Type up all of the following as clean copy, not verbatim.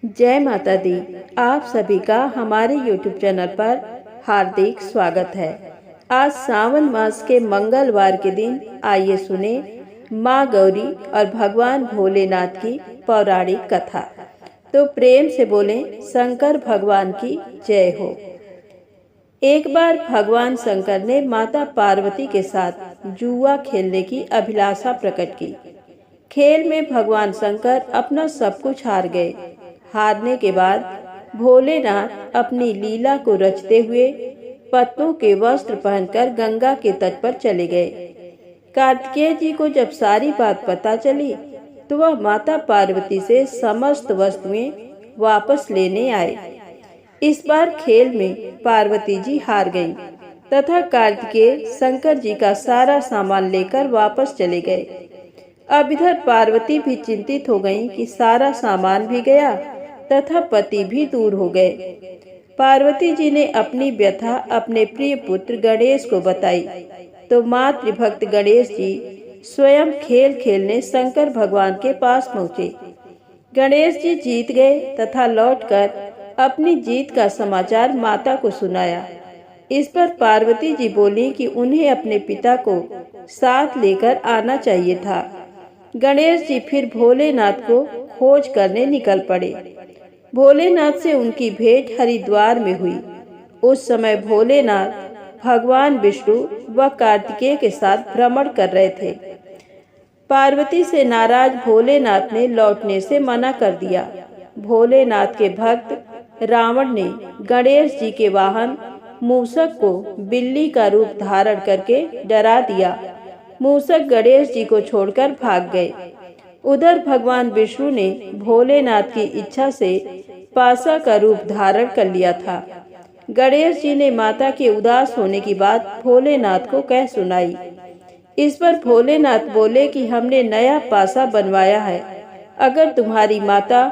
जय माता दी। आप सभी का हमारे YouTube चैनल पर हार्दिक स्वागत है। आज सावन मास के मंगलवार के दिन आइए सुने माँ गौरी और भगवान भोलेनाथ की पौराणिक कथा। तो प्रेम से बोलें शंकर भगवान की जय हो। एक बार भगवान शंकर ने माता पार्वती के साथ जुआ खेलने की अभिलाषा प्रकट की। खेल में भगवान शंकर अपना सब कुछ हार गए। हारने के बाद भोलेनाथ अपनी लीला को रचते हुए पत्तों के वस्त्र पहनकर गंगा के तट पर चले गए। कार्तिकेय जी को जब सारी बात पता चली तो वह माता पार्वती से समस्त वस्तुएं वापस लेने आए। इस बार खेल में पार्वती जी हार गईं तथा कार्तिकेय शंकर जी का सारा सामान लेकर वापस चले गए। अब इधर पार्वती भी चिंतित हो गईं कि सारा सामान भी गया तथा पति भी दूर हो गए। पार्वती जी ने अपनी व्यथा अपने प्रिय पुत्र गणेश को बताई तो मातृभक्त गणेश जी स्वयं खेल खेलने शंकर भगवान के पास पहुँचे। गणेश जी जीत गए तथा लौटकर अपनी जीत का समाचार माता को सुनाया। इस पर पार्वती जी बोली कि उन्हें अपने पिता को साथ लेकर आना चाहिए था। गणेश जी फिर भोलेनाथ को खोज करने निकल पड़े। भोलेनाथ से उनकी भेंट हरिद्वार में हुई। उस समय भोलेनाथ भगवान विष्णु व कार्तिकेय के साथ भ्रमण कर रहे थे। पार्वती से नाराज भोलेनाथ ने लौटने से मना कर दिया। भोलेनाथ के भक्त रावण ने गणेश जी के वाहन मूषक को बिल्ली का रूप धारण करके डरा दिया। मूषक गणेश जी को छोड़कर भाग गए। उधर भगवान विष्णु ने भोलेनाथ की इच्छा से पासा का रूप धारण कर लिया था। गणेश जी ने माता के उदास होने की बात भोलेनाथ को कह सुनाई। इस पर भोलेनाथ बोले कि हमने नया पासा बनवाया है। अगर तुम्हारी माता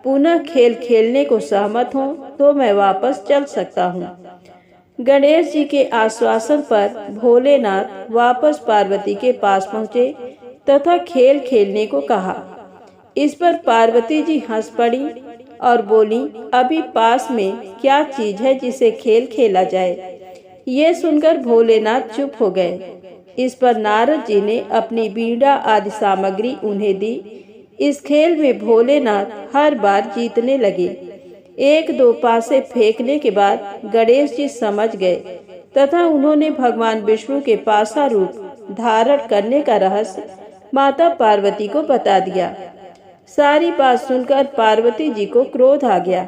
पुनः खेल खेलने को सहमत हो तो मैं वापस चल सकता हूँ। गणेश जी के आश्वासन पर भोलेनाथ वापस पार्वती के पास पहुँचे तथा खेल खेलने को कहा। इस पर पार्वती जी हंस पड़ी और बोली, अभी पास में क्या चीज है जिसे खेल खेला जाए। ये सुनकर भोलेनाथ चुप हो गए। इस पर नारद जी ने अपनी बीड़ा आदि सामग्री उन्हें दी। इस खेल में भोलेनाथ हर बार जीतने लगे। एक दो पासे फेंकने के बाद गणेश जी समझ गए तथा उन्होंने भगवान विष्णु के पासा रूप धारण करने का रहस्य माता पार्वती को बता दिया। सारी बात सुनकर पार्वती जी को क्रोध आ गया।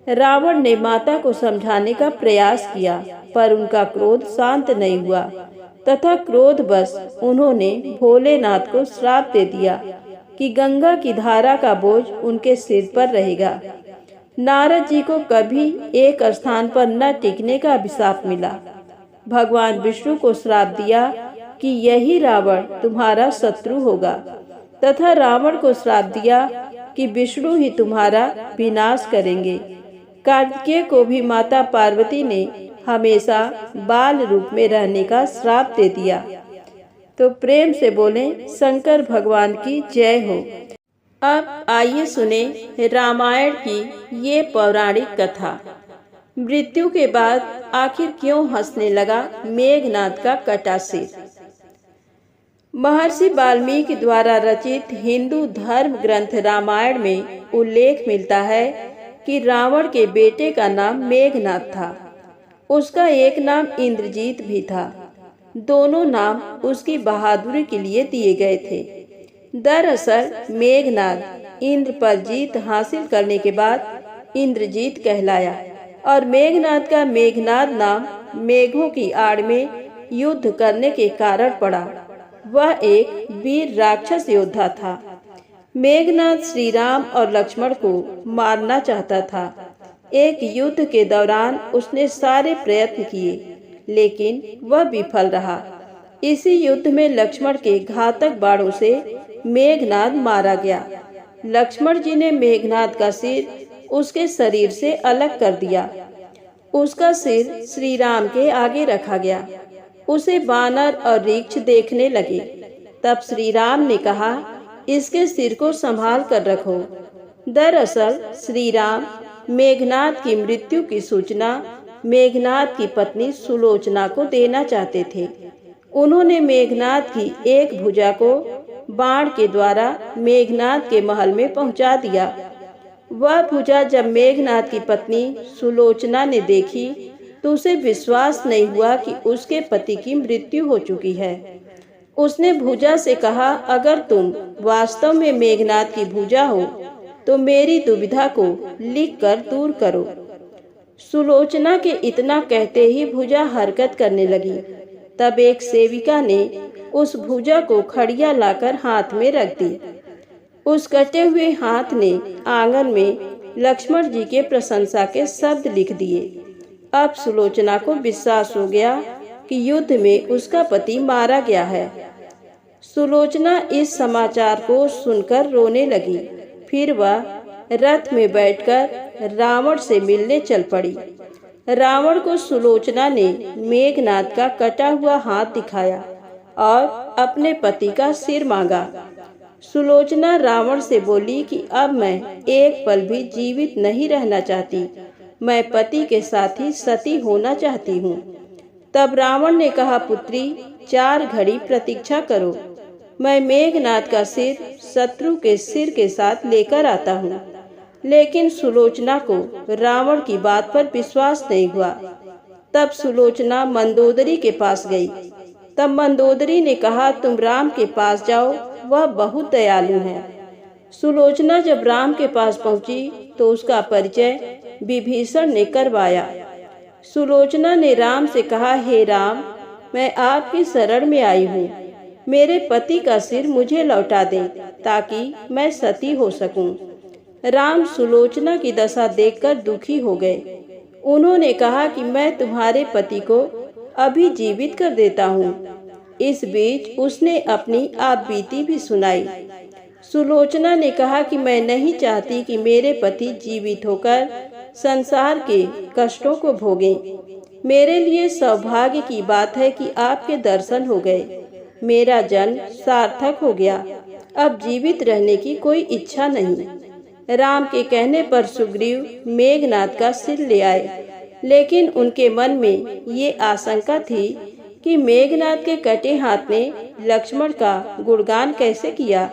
रावण ने माता को समझाने का प्रयास किया पर उनका क्रोध शांत नहीं हुआ तथा क्रोधवश उन्होंने भोलेनाथ को श्राप दे दिया कि गंगा की धारा का बोझ उनके सिर पर रहेगा। नारद जी को कभी एक स्थान पर न टिकने का अभिशाप मिला। भगवान विष्णु को श्राप दिया कि यही रावण तुम्हारा शत्रु होगा तथा रावण को श्राप दिया कि विष्णु ही तुम्हारा विनाश करेंगे। कार्तिकेय को भी माता पार्वती ने हमेशा बाल रूप में रहने का श्राप दे दिया। तो प्रेम से बोलें शंकर भगवान की जय हो। अब आइए सुने रामायण की ये पौराणिक कथा। मृत्यु के बाद आखिर क्यों हंसने लगा मेघनाद का कटा सिर। महर्षि वाल्मीकि द्वारा रचित हिंदू धर्म ग्रंथ रामायण में उल्लेख मिलता है कि रावण के बेटे का नाम मेघनाद था। उसका एक नाम इंद्रजीत भी था। दोनों नाम उसकी बहादुरी के लिए दिए गए थे। दरअसल मेघनाद इंद्र पर जीत हासिल करने के बाद इंद्रजीत कहलाया और मेघनाद का मेघनाद नाम मेघों की आड़ में युद्ध करने के कारण पड़ा। वह एक वीर राक्षस योद्धा था। मेघनाद श्री राम और लक्ष्मण को मारना चाहता था। एक युद्ध के दौरान उसने सारे प्रयत्न किए लेकिन वह विफल रहा। इसी युद्ध में लक्ष्मण के घातक बाणों से मेघनाद मारा गया। लक्ष्मण जी ने मेघनाद का सिर उसके शरीर से अलग कर दिया। उसका सिर श्री राम के आगे रखा गया। उसे वानर और ऋक्ष देखने लगे। तब श्री राम ने कहा, इसके सिर को संभाल कर रखो। दरअसल श्री राम मेघनाद की मृत्यु की सूचना मेघनाद की पत्नी सुलोचना को देना चाहते थे। उन्होंने मेघनाद की एक भुजा को बाण के द्वारा मेघनाद के महल में पहुंचा दिया। वह भुजा जब मेघनाद की पत्नी सुलोचना ने देखी तो उसे विश्वास नहीं हुआ कि उसके पति की मृत्यु हो चुकी है। उसने भुजा से कहा, अगर तुम वास्तव में मेघनाद की भुजा हो तो मेरी दुविधा को लिखकर दूर करो। सुलोचना के इतना कहते ही भुजा हरकत करने लगी। तब एक सेविका ने उस भुजा को खड़िया लाकर हाथ में रख दी। उस कटे हुए हाथ ने आंगन में लक्ष्मण जी के प्रशंसा के शब्द लिख दिए। अब सुलोचना को विश्वास हो गया कि युद्ध में उसका पति मारा गया है। सुलोचना इस समाचार को सुनकर रोने लगी। फिर वह रथ में बैठकर रावण से मिलने चल पड़ी। रावण को सुलोचना ने मेघनाद का कटा हुआ हाथ दिखाया और अपने पति का सिर मांगा। सुलोचना रावण से बोली कि अब मैं एक पल भी जीवित नहीं रहना चाहती, मैं पति के साथ ही सती होना चाहती हूँ। तब रावण ने कहा, पुत्री 4 घड़ी प्रतीक्षा करो, मैं मेघनाद का सिर शत्रु के सिर के साथ लेकर आता हूँ। लेकिन सुलोचना को रावण की बात पर विश्वास नहीं हुआ। तब सुलोचना मंदोदरी के पास गई। तब मंदोदरी ने कहा, तुम राम के पास जाओ, वह बहुत दयालु है। सुलोचना जब राम के पास पहुंची तो उसका परिचय विभीषण ने करवाया। सुलोचना ने राम से कहा, हे राम, मैं आपकी शरण में आई हूँ, मेरे पति का सिर मुझे लौटा दें ताकि मैं सती हो सकूं। राम सुलोचना की दशा देखकर दुखी हो गए। उन्होंने कहा कि मैं तुम्हारे पति को अभी जीवित कर देता हूँ। इस बीच उसने अपनी आपबीती भी सुनाई। सुलोचना ने कहा कि मैं नहीं चाहती कि मेरे पति जीवित होकर संसार के कष्टों को भोगें। मेरे लिए सौभाग्य की बात है कि आपके दर्शन हो गए, मेरा जन्म सार्थक हो गया, अब जीवित रहने की कोई इच्छा नहीं। राम के कहने पर सुग्रीव मेघनाद का सिर ले आए, लेकिन उनके मन में ये आशंका थी कि मेघनाद के कटे हाथ ने लक्ष्मण का गुणगान कैसे किया।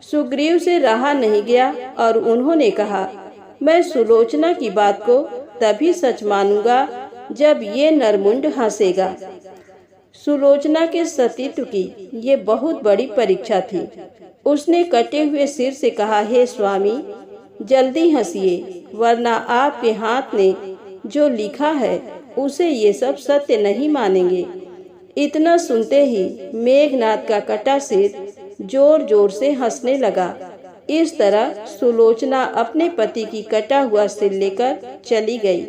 सुग्रीव से रहा नहीं गया और उन्होंने कहा, मैं सुलोचना की बात को तभी सच मानूंगा जब ये नरमुंड हंसेगा। सुलोचना के सतीत्व की ये बहुत बड़ी परीक्षा थी। उसने कटे हुए सिर से कहा, हे स्वामी, जल्दी हंसिए, वरना आपके हाथ ने जो लिखा है उसे ये सब सत्य नहीं मानेंगे। इतना सुनते ही मेघनाद का कटा सिर जोर जोर से हंसने लगा। इस तरह सुलोचना अपने पति की कटा हुआ सिर लेकर चली गई।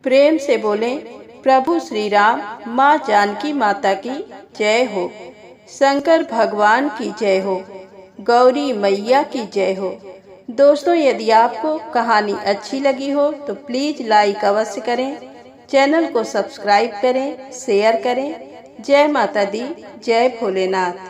प्रेम से बोले, प्रभु श्री राम, माँ जानकी माता की जय हो, शंकर भगवान की जय हो, गौरी मैया की जय हो। दोस्तों, यदि आपको कहानी अच्छी लगी हो तो प्लीज लाइक अवश्य करें, चैनल को सब्सक्राइब करें, शेयर करें। जय माता दी, जय भोलेनाथ।